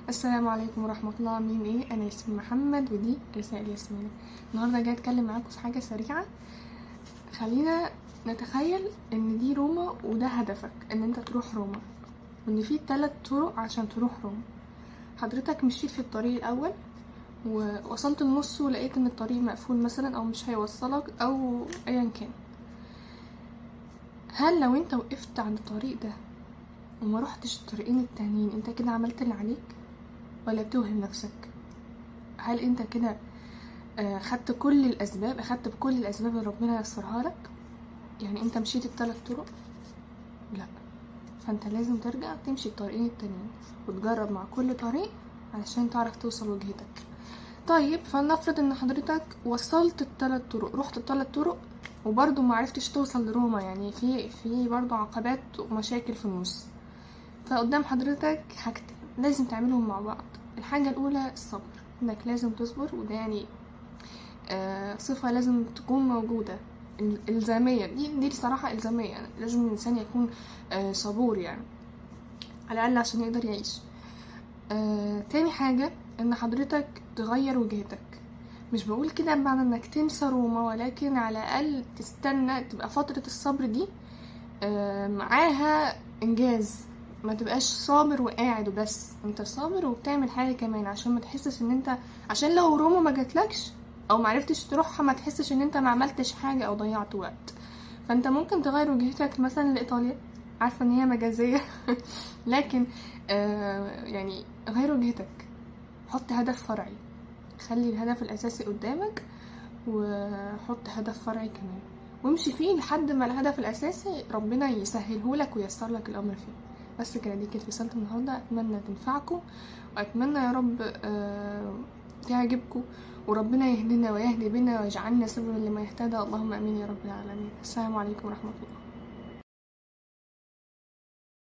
السلام عليكم ورحمة الله. عاملين ايه؟ انا ياسمين محمد ودي رسائل ياسمين. النهارده جاي اتكلم معاكم في حاجة سريعة. خلينا نتخيل ان دي روما وده هدفك ان انت تروح روما، وان في 3 طرق عشان تروح روما. حضرتك مشيت في الطريق الاول ووصلت النص ولقيت ان الطريق مقفول مثلا او مش هيوصلك او ايا كان. هل لو انت وقفت عند الطريق ده وما رحتش الطريقين التانيين انت كده عملت اللي عليك ولا بتوهم نفسك؟ هل انت كده اخدت بكل الاسباب اللي ربنا يسرها لك؟ يعني انت مشيت ال3 طرق؟ لا، فانت لازم ترجع تمشي الطريقين التانيين وتجرب مع كل طريق علشان تعرف توصل وجهتك. طيب فلنفرض ان حضرتك وصلت ال3 طرق، رحت ال3 طرق وبرضو ما عرفتش توصل لروما، يعني في برضو عقبات ومشاكل في النص. فقدام حضرتك حاجتين لازم تعملهم مع بعض. الحاجة الأولى الصبر، انك لازم تصبر، وده يعني صفة لازم تكون موجودة، إلزامية. دي الصراحة إلزامية، يعني لازم الإنسان يكون صبور، يعني على الأقل عشان يقدر يعيش. تاني حاجة إن حضرتك تغير وجهتك. مش بقول كده بمعنى إنك تنسى روما، ولكن على الأقل تستنى، تبقى فترة الصبر دي معاها إنجاز. ما تبقاش صابر وقاعد وبس، انت صابر وبتعمل حاجة كمان عشان ما تحسش ان انت، عشان لو روما ما جاتلكش او معرفتش تروحها ما تحسش ان انت ما عملتش حاجة او ضيعت وقت. فانت ممكن تغير وجهتك مثلا لايطاليا، عارفة ان هي مجازية لكن يعني غير وجهتك، حط هدف فرعي، خلي الهدف الاساسي قدامك وحط هدف فرعي كمان وامشي فيه لحد ما الهدف الاساسي ربنا يسهلهولك وييسر لك الامر فيه. بس كده، دي كانت رسالة النهارده، اتمنى تنفعكم واتمنى يا رب تعجبكم، وربنا يهدينا ويهدي بنا ويجعلنا سببا لما يهتدى. اللهم امين يا رب العالمين. السلام عليكم ورحمة الله.